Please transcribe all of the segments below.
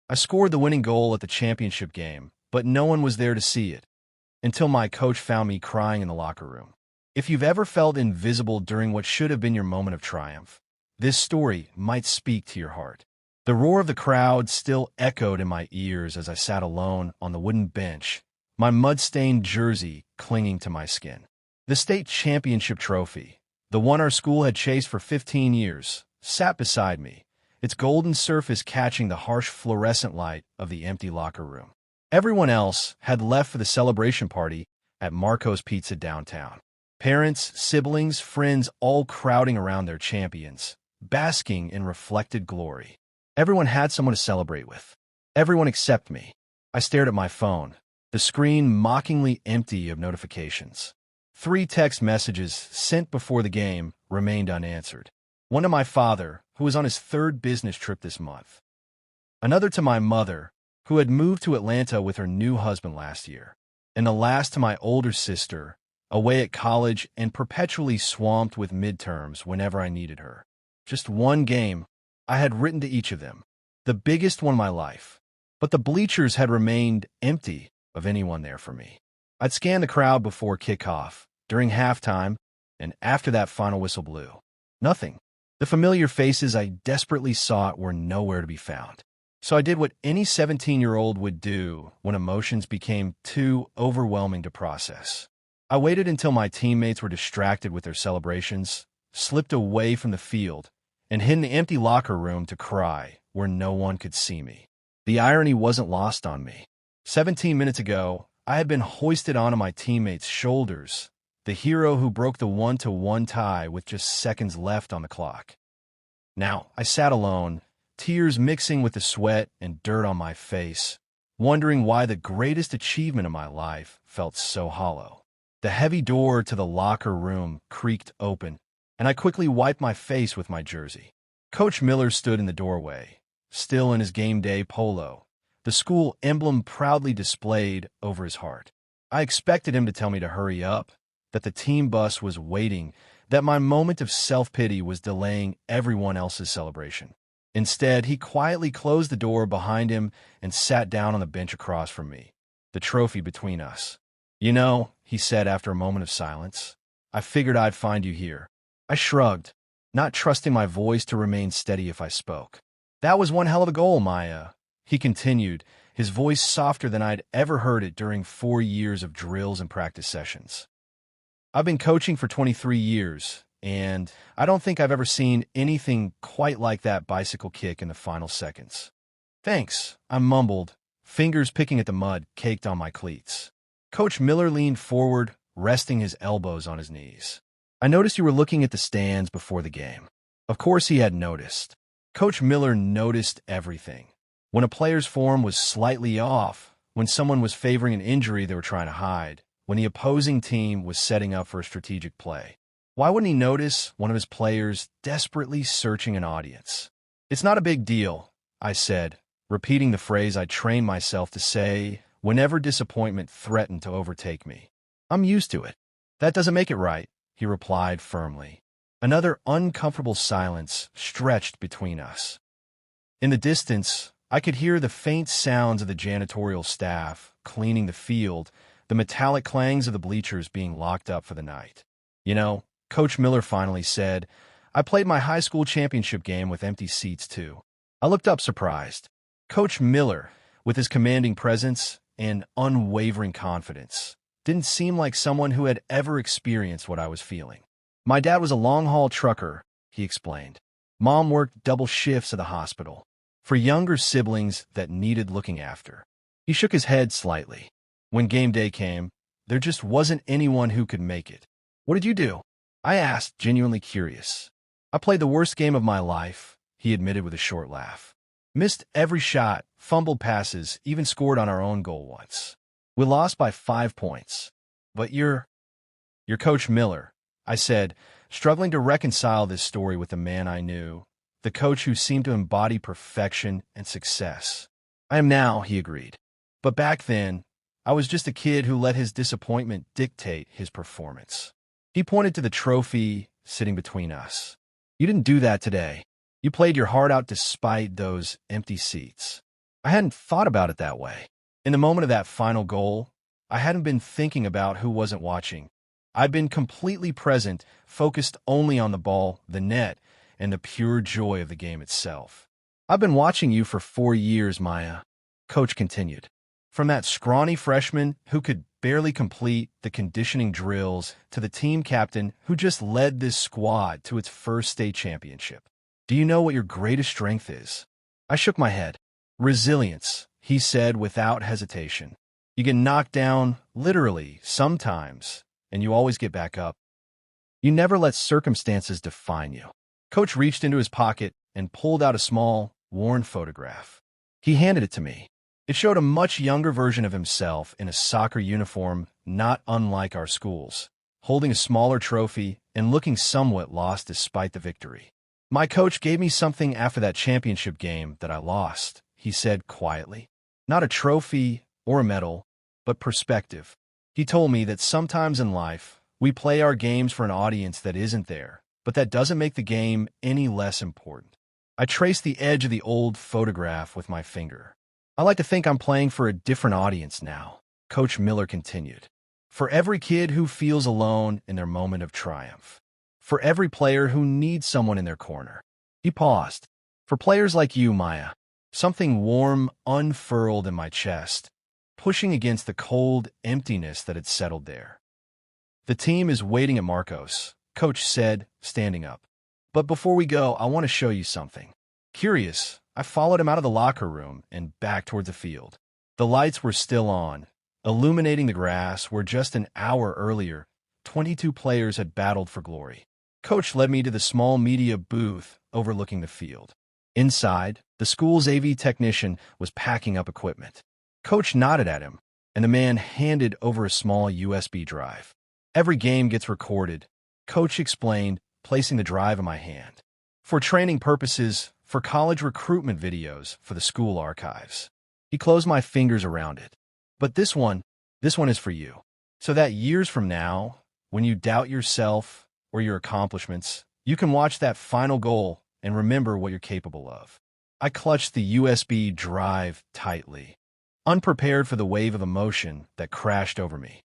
I scored the winning goal at the championship game, but no one was there to see it, until my coach found me crying in the locker room. If you've ever felt invisible during what should have been your moment of triumph, this story might speak to your heart. The roar of the crowd still echoed in my ears as I sat alone on the wooden bench, my mud-stained jersey clinging to my skin. The state championship trophy, the one our school had chased for 15 years, sat beside me, its golden surface catching the harsh fluorescent light of the empty locker room. Everyone else had left for the celebration party at Marco's Pizza downtown. Parents, siblings, friends all crowding around their champions, basking in reflected glory. Everyone had someone to celebrate with. Everyone except me. I stared at my phone, the screen mockingly empty of notifications. 3 text messages sent before the game remained unanswered. One to my father, who was on his 3rd business trip this month. Another to my mother, who had moved to Atlanta with her new husband last year. And the last to my older sister, away at college and perpetually swamped with midterms whenever I needed her. Just one game I had written to each of them, the biggest one of my life. But the bleachers had remained empty of anyone there for me. I'd scan the crowd before kickoff, during halftime, and after that final whistle blew. Nothing. The familiar faces I desperately sought were nowhere to be found. So I did what any 17-year-old would do when emotions became too overwhelming to process. I waited until my teammates were distracted with their celebrations, slipped away from the field, and hid in the empty locker room to cry where no one could see me. The irony wasn't lost on me. 17 minutes ago, I had been hoisted onto my teammates' shoulders, the hero who broke the 1-1 tie with just seconds left on the clock. Now, I sat alone, tears mixing with the sweat and dirt on my face, wondering why the greatest achievement of my life felt so hollow. The heavy door to the locker room creaked open, and I quickly wiped my face with my jersey. Coach Miller stood in the doorway, still in his game day polo, the school emblem proudly displayed over his heart. I expected him to tell me to hurry up, that the team bus was waiting, that my moment of self-pity was delaying everyone else's celebration. Instead, he quietly closed the door behind him and sat down on the bench across from me, the trophy between us. "You know," he said after a moment of silence, "I figured I'd find you here." I shrugged, not trusting my voice to remain steady if I spoke. "That was one hell of a goal, Maya," he continued, his voice softer than I'd ever heard it during 4 years of drills and practice sessions. "I've been coaching for 23 years, and I don't think I've ever seen anything quite like that bicycle kick in the final seconds." "Thanks," I mumbled, fingers picking at the mud caked on my cleats. Coach Miller leaned forward, resting his elbows on his knees. "I noticed you were looking at the stands before the game." Of course he had noticed. Coach Miller noticed everything. When a player's form was slightly off, when someone was favoring an injury they were trying to hide, when the opposing team was setting up for a strategic play. Why wouldn't he notice one of his players desperately searching an audience? "It's not a big deal," I said, repeating the phrase I trained myself to say whenever disappointment threatened to overtake me. "I'm used to it." "That doesn't make it right," he replied firmly. Another uncomfortable silence stretched between us. In the distance, I could hear the faint sounds of the janitorial staff cleaning the field, the metallic clangs of the bleachers being locked up for the night. "You know," Coach Miller finally said, "I played my high school championship game with empty seats, too." I looked up surprised. Coach Miller, with his commanding presence and unwavering confidence, didn't seem like someone who had ever experienced what I was feeling. "My dad was a long-haul trucker," he explained. "Mom worked double shifts at the hospital for younger siblings that needed looking after." He shook his head slightly. "When game day came, there just wasn't anyone who could make it." "What did you do?" I asked, genuinely curious. "I played the worst game of my life," he admitted with a short laugh. "Missed every shot, fumbled passes, even scored on our own goal once. We lost by 5 points. But you're Coach Miller," I said, struggling to reconcile this story with the man I knew, the coach who seemed to embody perfection and success. "I am now," he agreed. "But back then, I was just a kid who let his disappointment dictate his performance." He pointed to the trophy sitting between us. "You didn't do that today. You played your heart out despite those empty seats." I hadn't thought about it that way. In the moment of that final goal, I hadn't been thinking about who wasn't watching. I'd been completely present, focused only on the ball, the net, and the pure joy of the game itself. I've been watching you for 4 years, Maya, Coach continued. From that scrawny freshman who could barely complete the conditioning drills to the team captain who just led this squad to its first state championship. Do you know what your greatest strength is? I shook my head. Resilience, he said without hesitation. You get knocked down, literally, sometimes, and you always get back up. You never let circumstances define you. Coach reached into his pocket and pulled out a small, worn photograph. He handed it to me. It showed a much younger version of himself in a soccer uniform not unlike our school's, holding a smaller trophy and looking somewhat lost despite the victory. My coach gave me something after that championship game that I lost, he said quietly. Not a trophy or a medal, but perspective. He told me that sometimes in life, we play our games for an audience that isn't there, but that doesn't make the game any less important. I traced the edge of the old photograph with my finger. I like to think I'm playing for a different audience now, Coach Miller continued. For every kid who feels alone in their moment of triumph. For every player who needs someone in their corner. He paused. For players like you, Maya. Something warm unfurled in my chest, pushing against the cold emptiness that had settled there. The team is waiting at Marcos, Coach said, standing up. But before we go, I want to show you something. Curious, I followed him out of the locker room and back toward the field. The lights were still on, illuminating the grass where just an hour earlier, 22 players had battled for glory. Coach led me to the small media booth overlooking the field. Inside, the school's AV technician was packing up equipment. Coach nodded at him, and the man handed over a small USB drive. Every game gets recorded, Coach explained, placing the drive in my hand. For training purposes, for college recruitment videos, for the school archives. He closed my fingers around it. But this one is for you. So that years from now, when you doubt yourself or your accomplishments, you can watch that final goal and remember what you're capable of. I clutched the USB drive tightly, unprepared for the wave of emotion that crashed over me.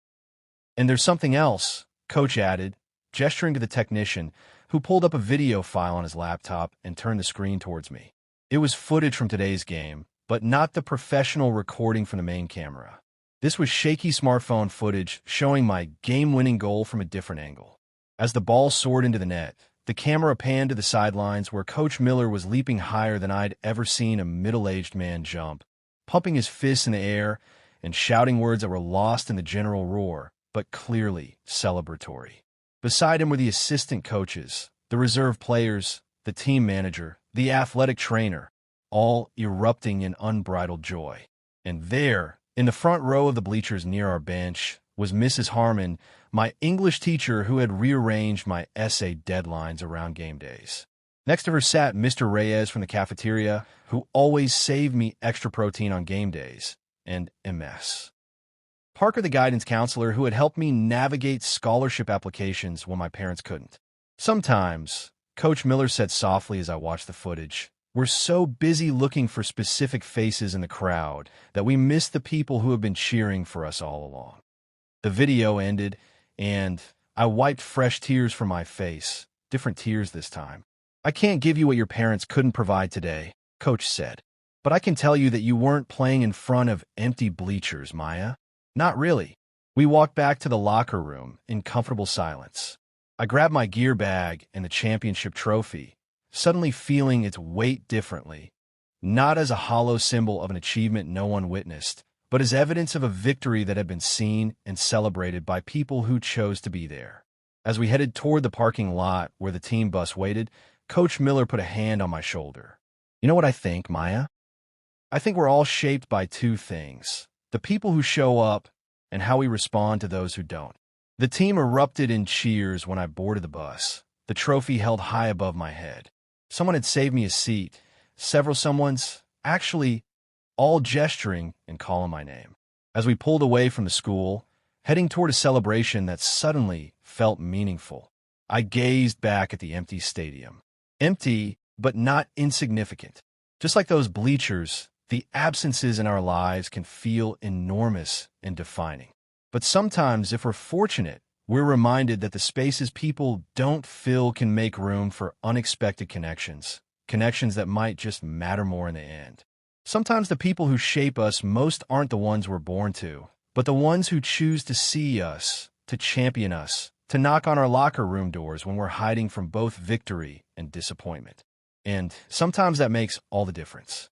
And there's something else, Coach added, gesturing to the technician, who pulled up a video file on his laptop and turned the screen towards me. It was footage from today's game, but not the professional recording from the main camera. This was shaky smartphone footage showing my game-winning goal from a different angle. As the ball soared into the net, the camera panned to the sidelines where Coach Miller was leaping higher than I'd ever seen a middle-aged man jump, pumping his fists in the air and shouting words that were lost in the general roar, but clearly celebratory. Beside him were the assistant coaches, the reserve players, the team manager, the athletic trainer, all erupting in unbridled joy. And there, in the front row of the bleachers near our bench, was Mrs. Harmon, my English teacher who had rearranged my essay deadlines around game days. Next to her sat Mr. Reyes from the cafeteria, who always saved me extra protein on game days, and MS. Parker, the guidance counselor who had helped me navigate scholarship applications when my parents couldn't. Sometimes, Coach Miller said softly as I watched the footage, we're so busy looking for specific faces in the crowd that we miss the people who have been cheering for us all along. The video ended, and I wiped fresh tears from my face, different tears this time. I can't give you what your parents couldn't provide today, Coach said, but I can tell you that you weren't playing in front of empty bleachers, Maya. Not really. We walked back to the locker room in comfortable silence. I grabbed my gear bag and the championship trophy, suddenly feeling its weight differently, not as a hollow symbol of an achievement no one witnessed, but as evidence of a victory that had been seen and celebrated by people who chose to be there. As we headed toward the parking lot where the team bus waited, Coach Miller put a hand on my shoulder. You know what I think, Maya? I think we're all shaped by two things: the people who show up and how we respond to those who don't. The team erupted in cheers when I boarded the bus, the trophy held high above my head. Someone had saved me a seat, several someones, actually, all gesturing and calling my name. As we pulled away from the school, heading toward a celebration that suddenly felt meaningful, I gazed back at the empty stadium. Empty, but not insignificant. Just like those bleachers, The absences in our lives can feel enormous and defining. But sometimes, if we're fortunate, we're reminded that the spaces people don't fill can make room for unexpected connections, connections that might just matter more in the end. Sometimes the people who shape us most aren't the ones we're born to, but the ones who choose to see us, to champion us, to knock on our locker room doors when we're hiding from both victory and disappointment. And sometimes that makes all the difference.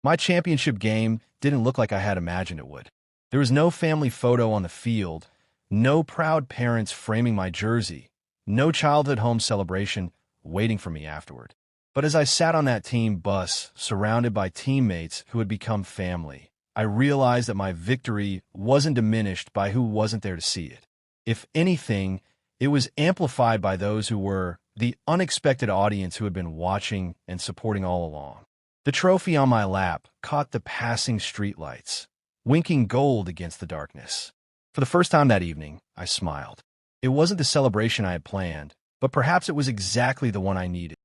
My championship game didn't look like I had imagined it would. There was no family photo on the field, no proud parents framing my jersey, no childhood home celebration waiting for me afterward. But as I sat on that team bus, surrounded by teammates who had become family, I realized that my victory wasn't diminished by who wasn't there to see it. If anything, it was amplified by those who were the unexpected audience who had been watching and supporting all along. The trophy on my lap caught the passing streetlights, winking gold against the darkness. For the first time that evening, I smiled. It wasn't the celebration I had planned, but perhaps it was exactly the one I needed.